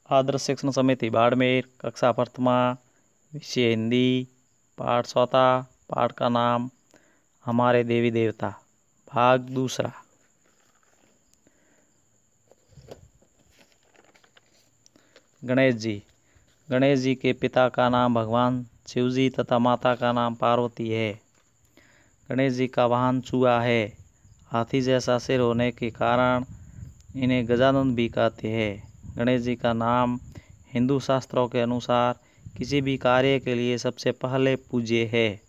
आदर्श शिक्षण समिति बाड़मेर, कक्षा प्रथमा, विषय हिंदी, पाठ चौथा, पाठ का नाम हमारे देवी देवता, भाग दूसरा। गणेश जी। गणेश जी के पिता का नाम भगवान शिव जी तथा माता का नाम पार्वती है। गणेश जी का वाहन चूहा है। हाथी जैसा सिर होने के कारण इन्हें गजानन भी कहते हैं। गणेश जी का नाम हिंदू शास्त्रों के अनुसार किसी भी कार्य के लिए सबसे पहले पूज्य है,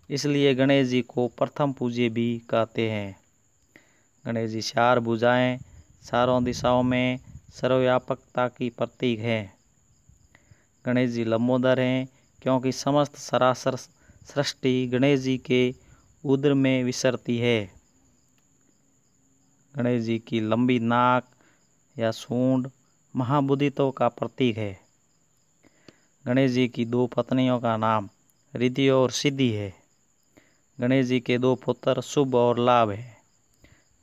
इसलिए गणेश जी को प्रथम पूज्य भी कहते हैं। गणेश जी चार भुजाएं, चारों दिशाओं में सर्वव्यापकता की प्रतीक है। गणेश जी लंबोदर हैं क्योंकि समस्त सरासर सृष्टि गणेश जी के उदर में विचरती है। गणेश जी की लंबी नाक या सूंड महाबुद्धित्व का प्रतीक है। गणेश जी की दो पत्नियों का नाम रिद्धि और सिद्धि है। गणेश जी के दो पुत्र शुभ और लाभ है।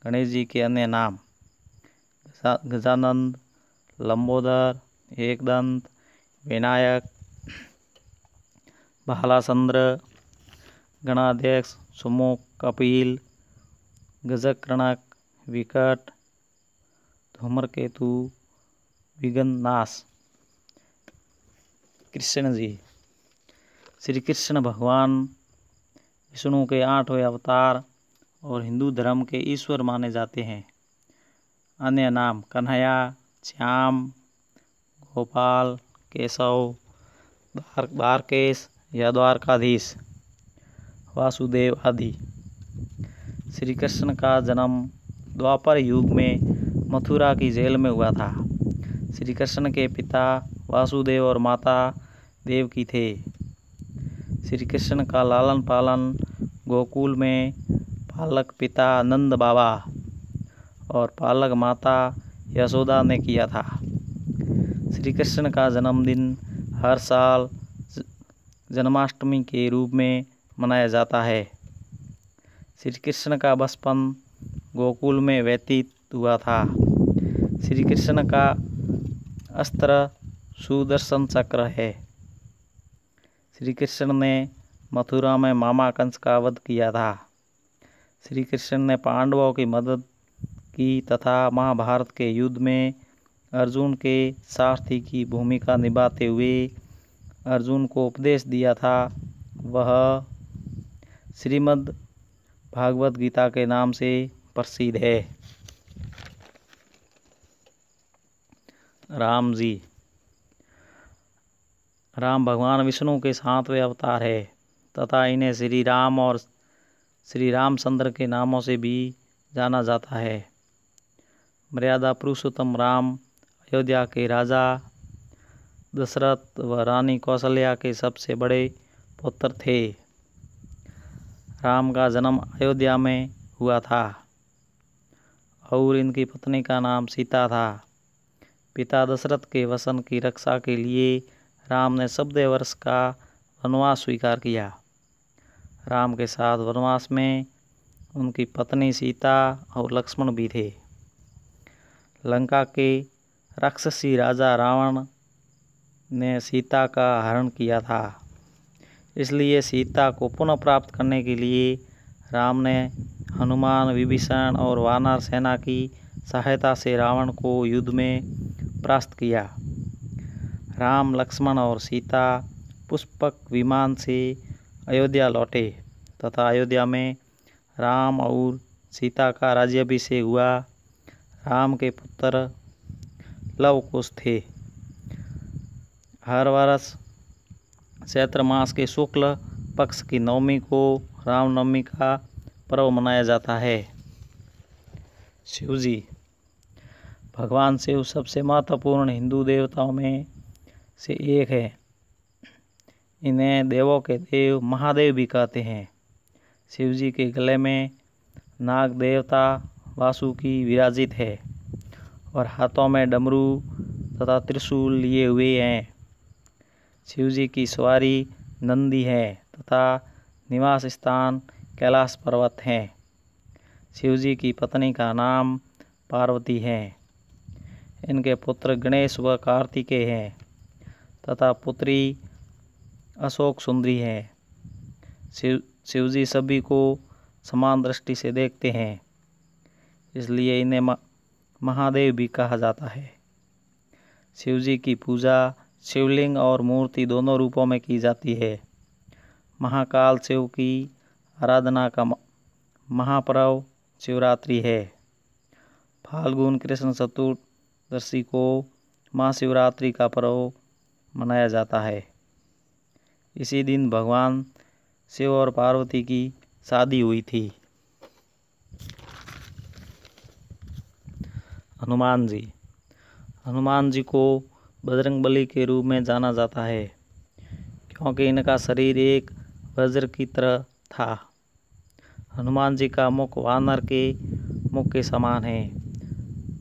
गणेश जी के अन्य नाम गजानंद, लंबोदर, एकदंत, विनायक, भालाचंद्र, गणाध्यक्ष, सुमुख, कपिल, गजकर्णक, विकट, धूम्रकेतु, विघ्ननाश। कृष्ण जी। श्री कृष्ण भगवान विष्णु के 8वें अवतार और हिंदू धर्म के ईश्वर माने जाते हैं। अन्य नाम कन्हैया, श्याम, गोपाल, केशव, द्वारकेश या द्वारकाधीश, वासुदेव आदि। श्री कृष्ण का जन्म द्वापर युग में मथुरा की जेल में हुआ था। श्री कृष्ण के पिता वासुदेव और माता देवकी थे। श्री कृष्ण का लालन पालन गोकुल में पालक पिता नंद बाबा और पालक माता यशोदा ने किया था। श्री कृष्ण का जन्मदिन हर साल जन्माष्टमी के रूप में मनाया जाता है। श्री कृष्ण का बचपन गोकुल में व्यतीत हुआ था। श्री कृष्ण का अस्त्र सुदर्शन चक्र है। श्री कृष्ण ने मथुरा में मामा कंस का वध किया था। श्री कृष्ण ने पांडवों की मदद की तथा महाभारत के युद्ध में अर्जुन के सारथी की भूमिका निभाते हुए अर्जुन को उपदेश दिया था। वह श्रीमद् भागवत गीता के नाम से प्रसिद्ध है। राम जी। राम भगवान विष्णु के 7वें अवतार है तथा इन्हें श्री राम और श्री रामचंद्र के नामों से भी जाना जाता है। मर्यादा पुरुषोत्तम राम अयोध्या के राजा दशरथ व रानी कौशल्या के सबसे बड़े पुत्र थे। राम का जन्म अयोध्या में हुआ था और इनकी पत्नी का नाम सीता था। पिता दशरथ के वचन की रक्षा के लिए राम ने 14 वर्ष का वनवास स्वीकार किया। राम के साथ वनवास में उनकी पत्नी सीता और लक्ष्मण भी थे। लंका के राक्षसी राजा रावण ने सीता का हरण किया था, इसलिए सीता को पुनः प्राप्त करने के लिए राम ने हनुमान, विभीषण और वानर सेना की सहायता से रावण को युद्ध में परास्त किया। राम, लक्ष्मण और सीता पुष्पक विमान से अयोध्या लौटे तथा अयोध्या में राम और सीता का राज्याभिषेक हुआ। राम के पुत्र लव कुश थे। हर वर्ष चैत्र मास के शुक्ल पक्ष की नवमी को रामनवमी का पर्व मनाया जाता है। शिव जी। भगवान शिव सबसे महत्वपूर्ण हिंदू देवताओं में से एक है। इन्हें देवों के देव महादेव भी कहते हैं। शिव जी के गले में नाग देवता वासुकी विराजित है और हाथों में डमरू तथा त्रिशूल लिए हुए हैं। शिव जी की सवारी नंदी है तथा निवास स्थान कैलाश पर्वत हैं। शिव जी की पत्नी का नाम पार्वती है। इनके पुत्र गणेश व कार्तिकेय हैं तथा पुत्री अशोक सुंदरी है। शिवजी सभी को समान दृष्टि से देखते हैं, इसलिए इन्हें महादेव भी कहा जाता है। शिवजी की पूजा शिवलिंग और मूर्ति दोनों रूपों में की जाती है। महाकाल शिव की आराधना का महापर्व शिवरात्रि है। फाल्गुन कृष्ण चतुर्दशी को महाशिवरात्रि का पर्व मनाया जाता है। इसी दिन भगवान शिव और पार्वती की शादी हुई थी। हनुमान जी को बजरंगबली के रूप में जाना जाता है, क्योंकि इनका शरीर एक वज्र की तरह था। हनुमान जी का मुख वानर के मुख के समान है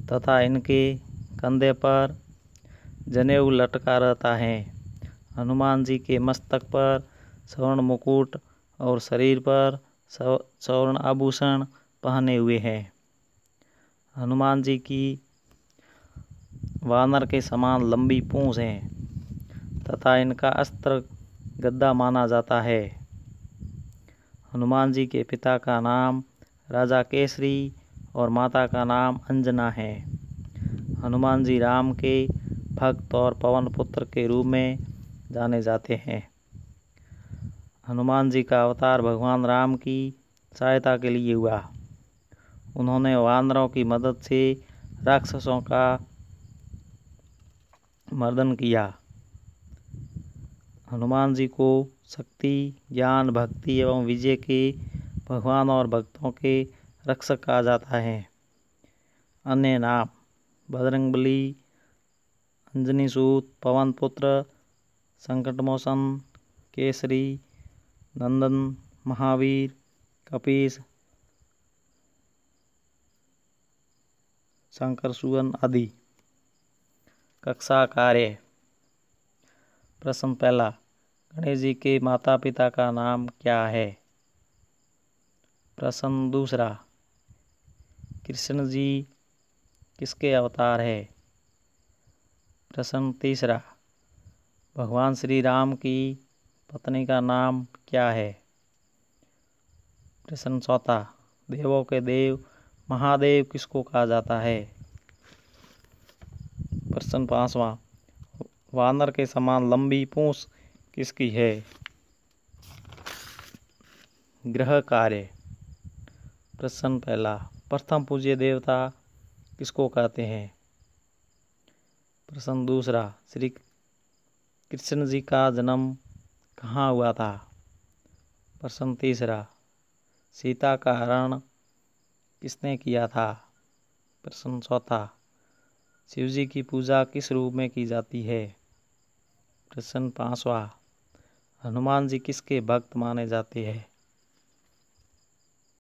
तथा इनके कंधे पर जनेऊ लटका रहता है। हनुमान जी के मस्तक पर स्वर्ण मुकुट और शरीर पर स्वर्ण आभूषण पहने हुए हैं। हनुमान जी की वानर के समान लंबी पूंछ है तथा इनका अस्त्र गदा माना जाता है। हनुमान जी के पिता का नाम राजा केसरी और माता का नाम अंजना है। हनुमान जी राम के भक्त और पवन पुत्र के रूप में जाने जाते हैं। हनुमान जी का अवतार भगवान राम की सहायता के लिए हुआ। उन्होंने वानरों की मदद से राक्षसों का मर्दन किया। हनुमान जी को शक्ति, ज्ञान, भक्ति एवं विजय के भगवान और भक्तों के रक्षक कहा जाता है। अन्य नाम बजरंगबली, अंजनी सूत, पवन पुत्र, संकटमोचन, केसरी, नंदन, महावीर, कपीस, शंकरसुवन आदि। कक्षा कार्य। प्रश्न पहला, गणेश जी के माता पिता का नाम क्या है? प्रश्न दूसरा, कृष्ण जी किसके अवतार है? प्रश्न तीसरा, भगवान श्री राम की पत्नी का नाम क्या है? प्रश्न चौथा, देवों के देव महादेव किसको कहा जाता है? प्रश्न पांचवा, वानर के समान लंबी पूंछ किसकी है? ग्रह कार्य। प्रश्न पहला, प्रथम पूज्य देवता किसको कहते हैं? प्रश्न दूसरा, श्री कृष्ण जी का जन्म कहाँ हुआ था? प्रश्न तीसरा, सीता का हरण किसने किया था? प्रश्न चौथा, शिवजी की पूजा किस रूप में की जाती है? प्रश्न पांचवा, हनुमान जी किसके भक्त माने जाते हैं?